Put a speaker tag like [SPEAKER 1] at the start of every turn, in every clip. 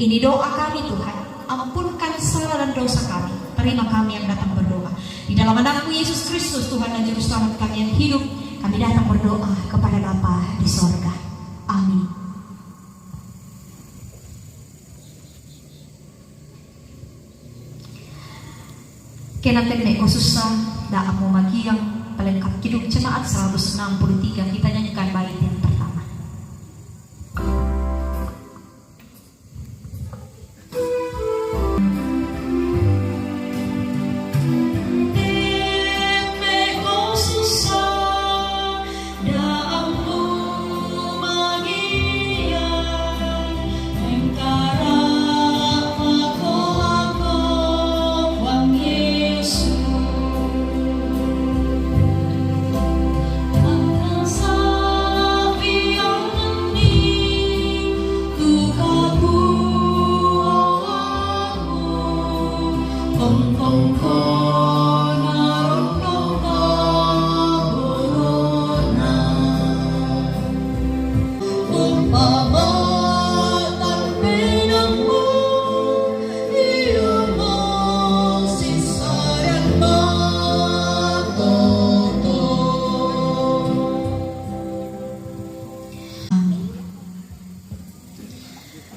[SPEAKER 1] Ini doa kami Tuhan, ampunkan salah dan dosa kami. Terima kami yang datang berdoa. Di dalam nama Yesus Kristus Tuhan dan Juru Selamat kami yang hidup, kami datang berdoa kepada Bapa di sorga. Amin. Kena tenek khususnya dalam magiang pelengkap hidup jemaat 163, kita nyanyikan bait yang pertama.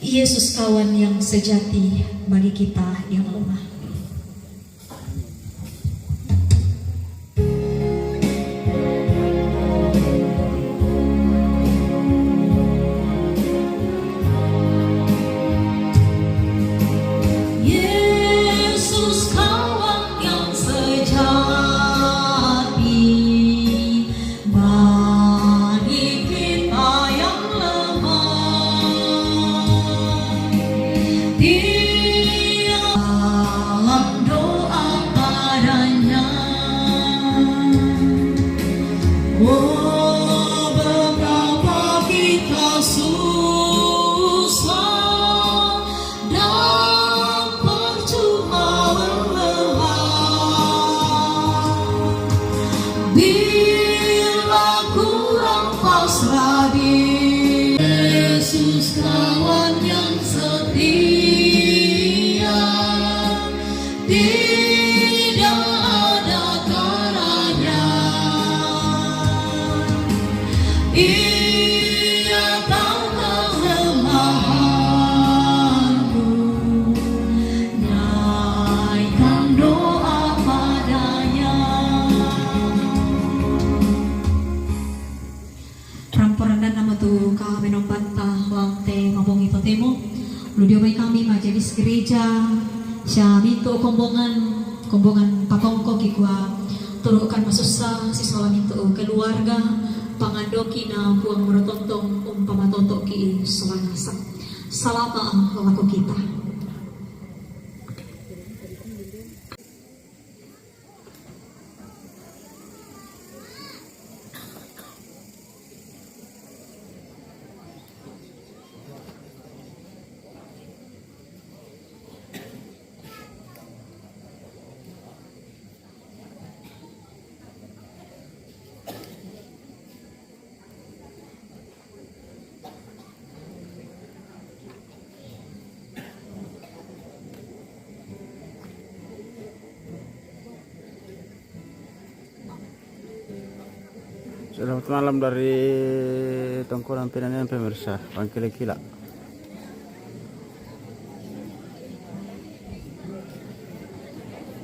[SPEAKER 1] Yesus kawan yang sejati bagi kita yang lemah. Yesus kawan yang sejati bagi kita yang lemah. Dalam doa padanya, oh betapa kita susah dan percuma lelah bila kurang pasrah di Yesus kawan yang setia. Tidak ada caranya, Ia tahu kelemahanku, naikkan doa padanya. Ramporan nama tu kami nombanta wangte ngomong itu temo. Lu diomai kami majelis gereja. Siya minto kombongan patongko kikwa turukan masusah siswa minto keluarga pangandoki na puang merotontong pamatoto ki solanasa. Salama ang laku kita.
[SPEAKER 2] Selamat malam dari Tongkonan Pinanian pemirsa, Pangkila-kila.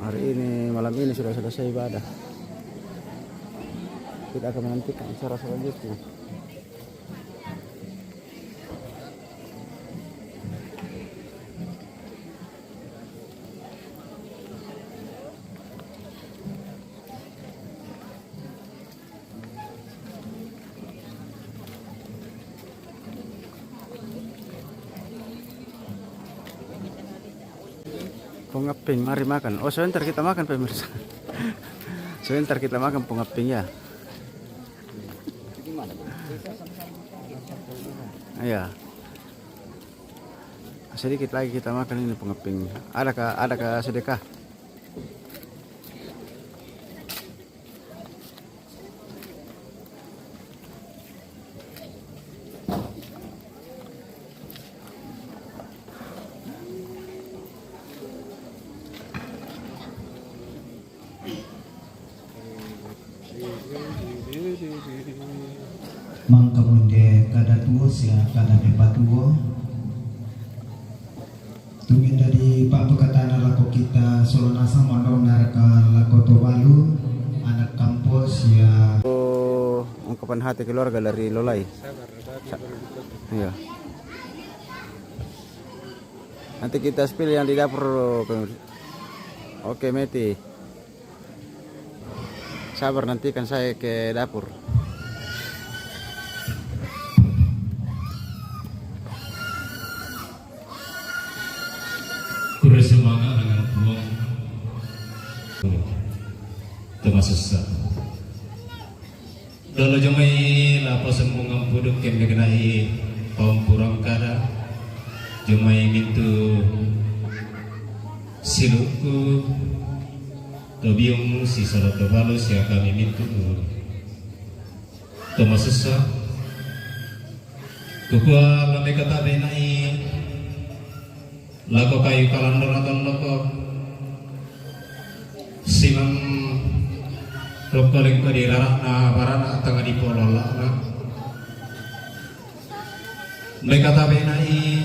[SPEAKER 2] Hari ini, malam ini sudah selesai ibadah. Kita akan menantikan acara selanjutnya. Pengaping, mari makan. Oh, sebentar kita makan pemirsa. Sebentar kita makan pengaping ya. Iya. Sedikit lagi kita makan ini pengaping. Adakah sedekah?
[SPEAKER 3] tuo sia kada pepa tuo. Tungin dari Pak Bekatana lako kita solonasa mondong naraka lako Tobalu anak kampus ya.
[SPEAKER 2] Ungkapan hati keluarga dari Lolai. Iya. Nanti kita spill yang di dapur. Oke, Meti. Sabar, nanti kan saya ke dapur.
[SPEAKER 4] Semangat dengan peluang termasuk sah. Dalam jomai lapas sembungan puduk yang dikenai kaum kurang kada jomai mintu siluku tobiung si sorot balus yang kami mintu termasuk sah. Kukua lambe kata benai lako kayu kalandor atau lako simam rokoleng ko di rarak na barana tengah di polola na mereka tabe nai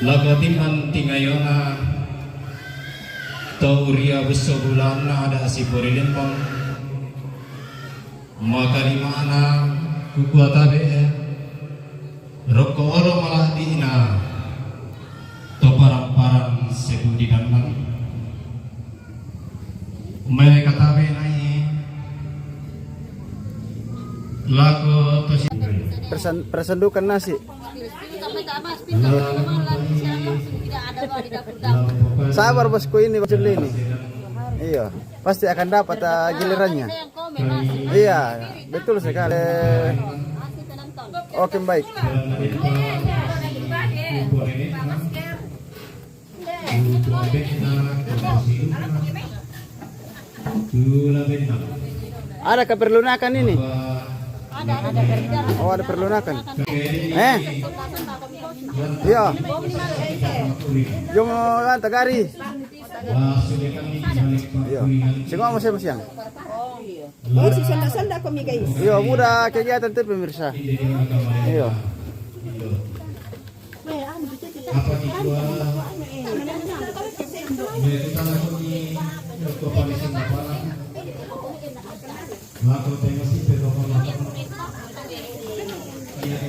[SPEAKER 4] lako timan tingayona tauria beso bulan na ada si porilin pang maka di mana kukua tabe roko oro malah diina parang-parang sebudi dan mereka tabe nai lagu tosi
[SPEAKER 2] Persendukan nasi. Sabar bosku, ini bos ini. Iya, pasti akan dapat gilirannya. Iya, betul sekali. Oke, baik. Ada keperlunakan ini? Oh, ada perlunakan. Iya. Yung tagari. Iya. Singo mo siya.
[SPEAKER 5] Oh, si sanda-sanda ko mi guys.
[SPEAKER 2] Iya, mudah kegiatan itu pemirsa. Iya.
[SPEAKER 4] apa dijual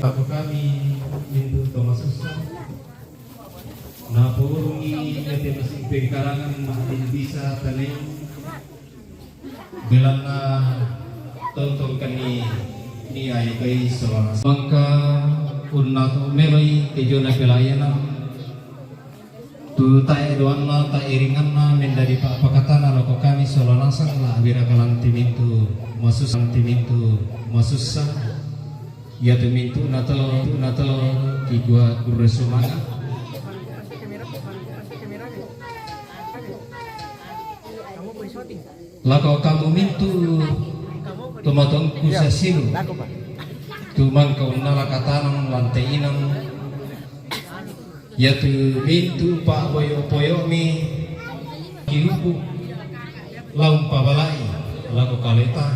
[SPEAKER 4] aku kami itu Thomas nah purungi yaitu masih pengkarangan makin bisa tani gelana tontonkan ni ay kay sawana mangka unnato meloi tejona pelayana tu tae doanna tae ringanna mendari pak pakatana loko kami solonasang la bira kalang timintu masusa ya timintu nato kigua kuresumana lako kamu mintu tomatong kusasilu tumang kau nala katanang lantai inang ya tu mintu pak boyo mi kirupu laum pabalai lako kaleta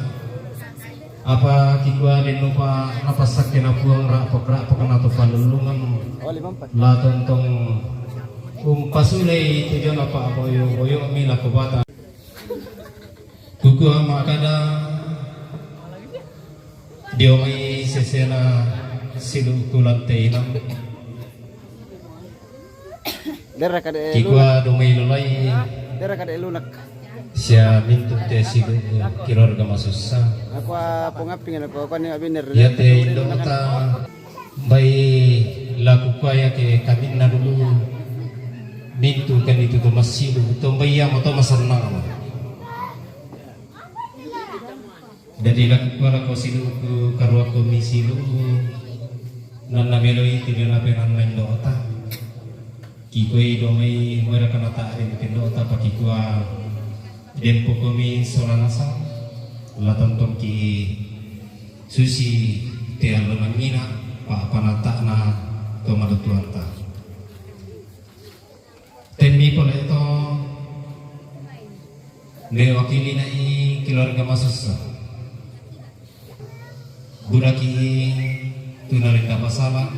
[SPEAKER 4] apa kikwa lenupa napasak kena puang rak kena tu palulungan la tontong pasulei tujuan apa boyo mi lako bata kuku makada dia mai sesena silu kulante inam
[SPEAKER 2] dera kade
[SPEAKER 4] kikwa domai lolai
[SPEAKER 2] dera kade lunak
[SPEAKER 4] sia mintu te silu kiror ga masusa
[SPEAKER 2] aku pengaping aku ni abiner
[SPEAKER 4] ya te indota bai laku kaya ke kabinna dulu mintu kan itu to masilu to bayam atau masanang dari lakukan silu ku karwa komisi lu nana meloi tidak nape lain dota kikoi domai mereka nata ada bikin dota pakai kuah dempo komi solanasa la tonton ki susi te almangina pa panata na tomado tuanta temi pole to ne wakili nai keluarga masusa buraki ada masalah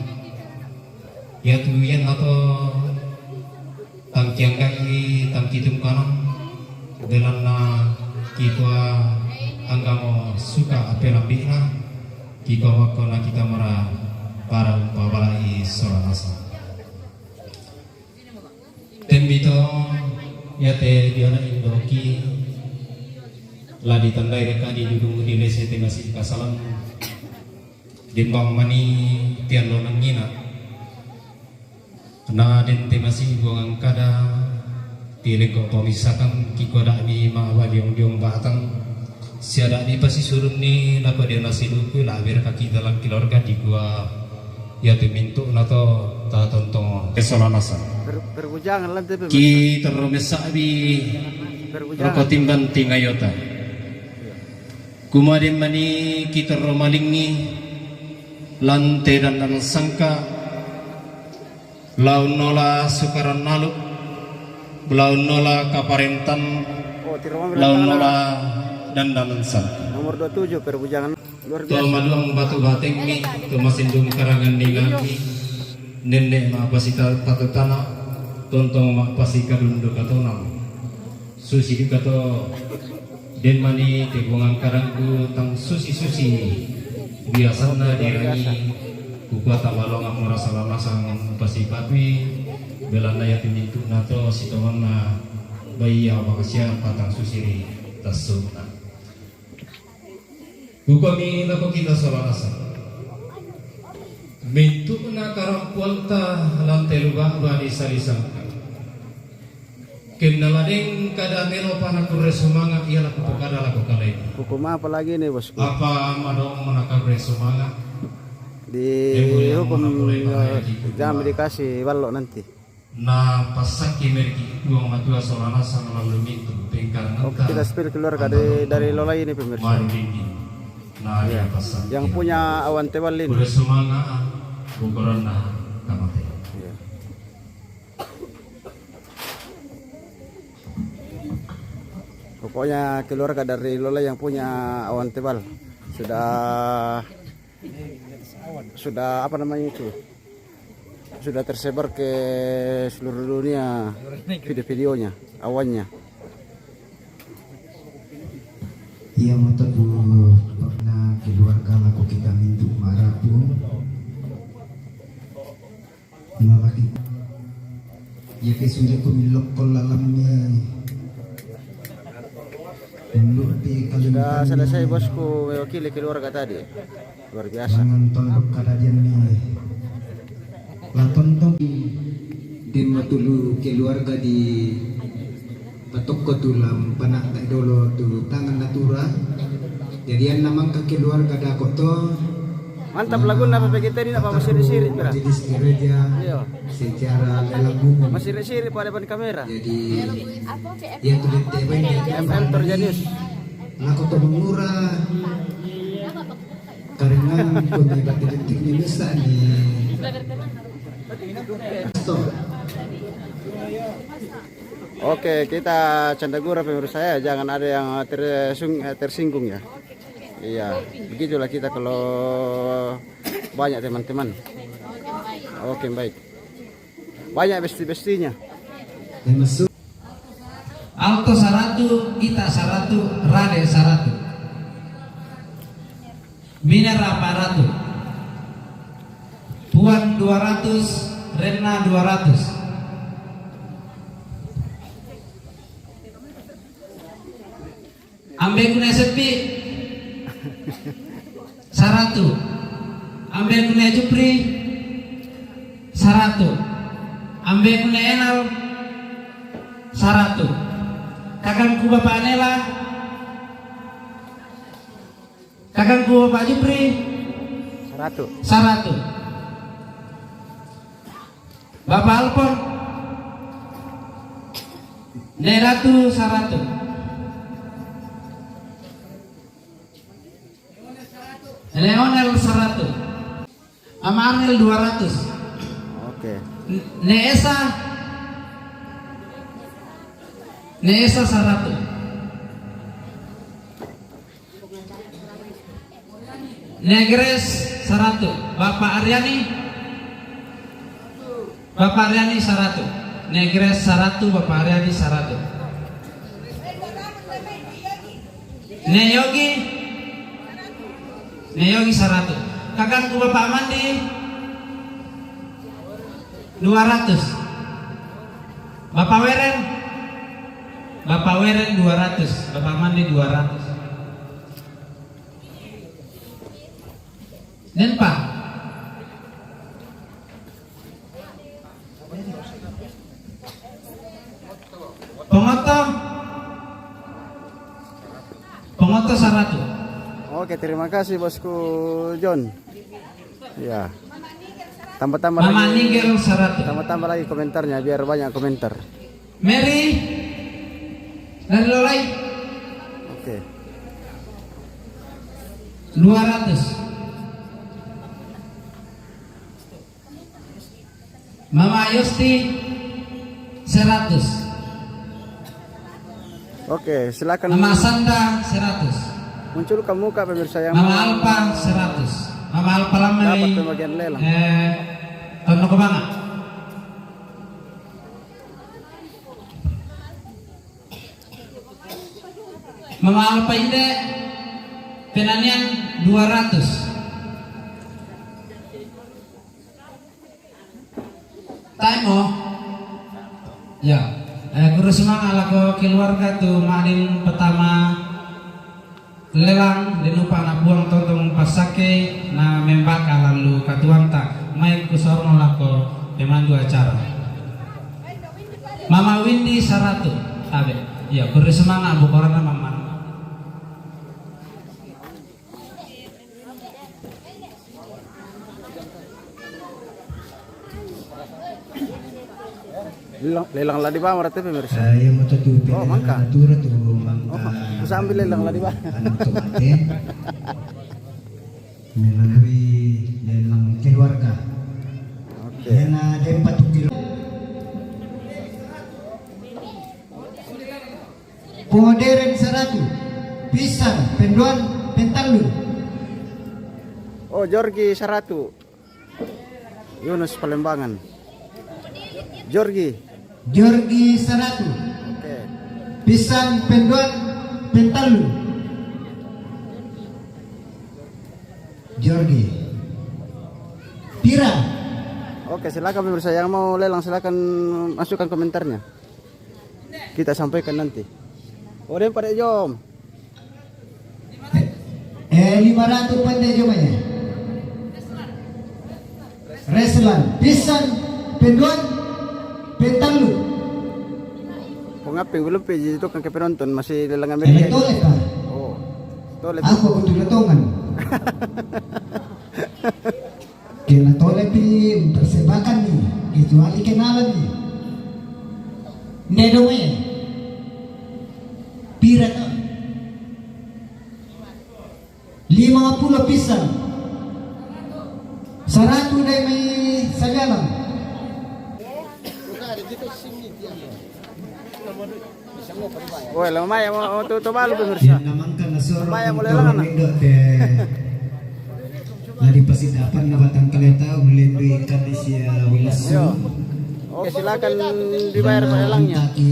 [SPEAKER 4] ya tuyan atau tangkiang kaki tangki tumkanang dengan na kita anggamo suka apa nambihna kita wakona kita mara para umpabalai soranasa tembito ya te diona indoki la ditandai reka di dudung di lese te masih kasalam dimbang mani tian lo nangina na den te masih buang kada tilik ko pemisakan kiko dak di ma waliong diong batang siada di pasi surum ni napa dia nasi duku la bir kaki dalam keluarga di gua ya te mintu nato ta tontong kesolanasa
[SPEAKER 2] Berbujangan lantai pemirsa.
[SPEAKER 4] ki termesa bi roko timban tingayota kumadin mani kita romalingi lantai dan sangka laun nola sukaran nalu laun nola kaparentan
[SPEAKER 2] Oh, Tiroma
[SPEAKER 4] laun
[SPEAKER 2] bilang
[SPEAKER 4] nola dan sangka
[SPEAKER 2] nomor 27 perbujangan luar
[SPEAKER 4] tuh
[SPEAKER 2] biasa.
[SPEAKER 4] maduang batu bateng mi tuh masindung karangan nilangi nenek ma pasita patutana tontong ma pasika dundu katonang susi kato den mani te bungang karangku tang susi biasana dirangi kupa tabalong ang merasa lalasang pasikapi belanda ya tinditu nato sitomana bayi awakasya patang susiri tasuna kami nako kita salalasa bentuk na karampuan ta lantai lubang bani salisangka kenaladeng kada melo panakure semangat ialah kupokada laku kalai
[SPEAKER 2] Hukum apa lagi nih bosku?
[SPEAKER 4] apa madong menakure semangat
[SPEAKER 2] Di hukum jangan dikasih balok nanti.
[SPEAKER 4] na pasaki merki uang matua solana sang lalu mintu pengkal
[SPEAKER 2] Oke, kita spill keluar dari Lola ini pemirsa.
[SPEAKER 4] marindini na ya pasaki
[SPEAKER 2] Yang punya awan tebal ini.
[SPEAKER 4] kure semangat ukuran na kamate
[SPEAKER 2] Iya. Pokoknya keluarga dari Lola yang punya awan tebal sudah apa namanya itu? Sudah tersebar ke seluruh dunia video-videonya, awannya.
[SPEAKER 3] Ia matabu pernah keluarga laku kita mintu marapu nalaki ya kesudah ku milok kol alamni
[SPEAKER 2] Sudah selesai bosku mewakili keluarga tadi. Luar biasa.
[SPEAKER 3] Jangan tondok kadadian ni latontong din matulu keluarga di patok ko tulam panak tak dolo tu tangan natura jadian namang ke keluarga dako to
[SPEAKER 2] Mantap lagu napa kita ini apa masih siri pira?
[SPEAKER 3] jadi gereja
[SPEAKER 2] Iya.
[SPEAKER 3] secara lagu
[SPEAKER 2] Masih siri pada depan kamera.
[SPEAKER 3] jadi dia tulis tebe
[SPEAKER 2] MM Torjanius.
[SPEAKER 3] lako to mengurah karena punya detik ini bisa nih stop.
[SPEAKER 2] Oke, kita canda gurau pemirsa saya, jangan ada yang tersinggung ya. Iya, begitulah kita kalau banyak teman-teman. Oke, baik. Banyak besti-bestinya.
[SPEAKER 6] Alto 100, Ita 100, Rade 100, Minera 400, Puan 200, Rena 200. Ambil kuna sepi 100, ambil kuna Jupri 100, ambil kuna Enal 100, kakangku Bapak Nela, kakangku Bapak Jupri 100, Bapak Alpon Neratu 100, Leonel 100, Amarnel 200,
[SPEAKER 2] Oke.
[SPEAKER 6] Neesa 100, Negres 100. Bapak Aryani 100. Negres 100, Bapak Aryani 100. Neyogi 100. Kakakku Bapak Mandi 200. Bapak Weren 200. Bapak Mandi 200. Dan Pak Pengoto 100.
[SPEAKER 2] Oke, terima kasih bosku John. Ya. Tambah-tambah
[SPEAKER 6] Mama
[SPEAKER 2] lagi.
[SPEAKER 6] Nigel 100.
[SPEAKER 2] Tambah-tambah lagi komentarnya biar banyak komentar.
[SPEAKER 6] Mary dari Lolai
[SPEAKER 2] Oke.
[SPEAKER 6] 200. Mama Yosti 100.
[SPEAKER 2] Oke, silakan
[SPEAKER 6] Mama Sanda 100.
[SPEAKER 2] munculkan muka pemirsa yang
[SPEAKER 6] Mama Alpa 100. Mama Alpa
[SPEAKER 2] dapat
[SPEAKER 6] Lamai
[SPEAKER 2] pembagian lelang.
[SPEAKER 6] Tono Kebanga. Mama Alpa Inde Penanian 200. Taimo ya guru semangat lako keluarga tuh malin pertama lelang dinupa anak buang tontong pasake na membaka lalu katuan tak main kusorno lako pemandu acara. Mama Windy 100 abe ya guru semangat bukorana mama.
[SPEAKER 2] Lelang ladi ba marate pemirsa.
[SPEAKER 3] Saya mau tuh
[SPEAKER 2] Oh, mangka.
[SPEAKER 3] natura tuh mangka.
[SPEAKER 2] Oh, bisa ambil lelang ladi ba.
[SPEAKER 3] Anu tomate melalui lelang keluarga.
[SPEAKER 2] Oke.
[SPEAKER 3] Yan na din 4 kilo. Modern 100. Pisang, penduan, pentalu.
[SPEAKER 2] Oh, Jorgi Saratu. Yunus Palembangan. Jorgi.
[SPEAKER 3] 100.
[SPEAKER 2] Oke.
[SPEAKER 3] Pisang, penduan, pentalu. Jorgi. Pira.
[SPEAKER 2] Oke, silakan pemirsa yang mau lelang silakan masukkan komentarnya. Kita sampaikan nanti. Oh, dia pada jom.
[SPEAKER 3] 500 pandai jomanya. Restoran. Pisang, penduan, pentalu.
[SPEAKER 2] Pengaping belum pergi itu kan ke penonton masih lelang Amerika.
[SPEAKER 3] Tolek ka.
[SPEAKER 2] Oh. Toilet.
[SPEAKER 3] Ako kutulatongan. Kena tolek di persebakan nih. Kecuali kenalan nih. Nedowe. Pira ka. 50 pisang. 100 dai may sagalang.
[SPEAKER 2] Oh, lamaya mau tutup balu pemirsa.
[SPEAKER 3] Naman ka na sorong
[SPEAKER 2] Maya, mulai lang, anak.
[SPEAKER 3] Nadi pasidapan na batang kaleta ulendoy ikan di siya
[SPEAKER 2] Yo.
[SPEAKER 3] wilaso.
[SPEAKER 2] Oke, silakan dibayar Pak elangnya.
[SPEAKER 3] Taki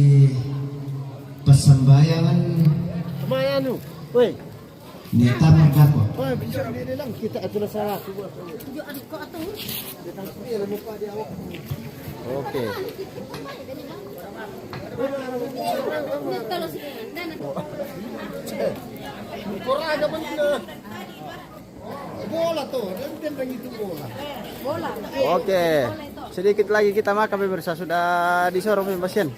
[SPEAKER 3] pasambayangan
[SPEAKER 2] Lumayan lu. Woi.
[SPEAKER 3] ni tamar dako.
[SPEAKER 2] Oh, bisa dilelang kita itulah salah. Oke. Oke. Sedikit lagi kita makan pemirsa sudah disorong pasien.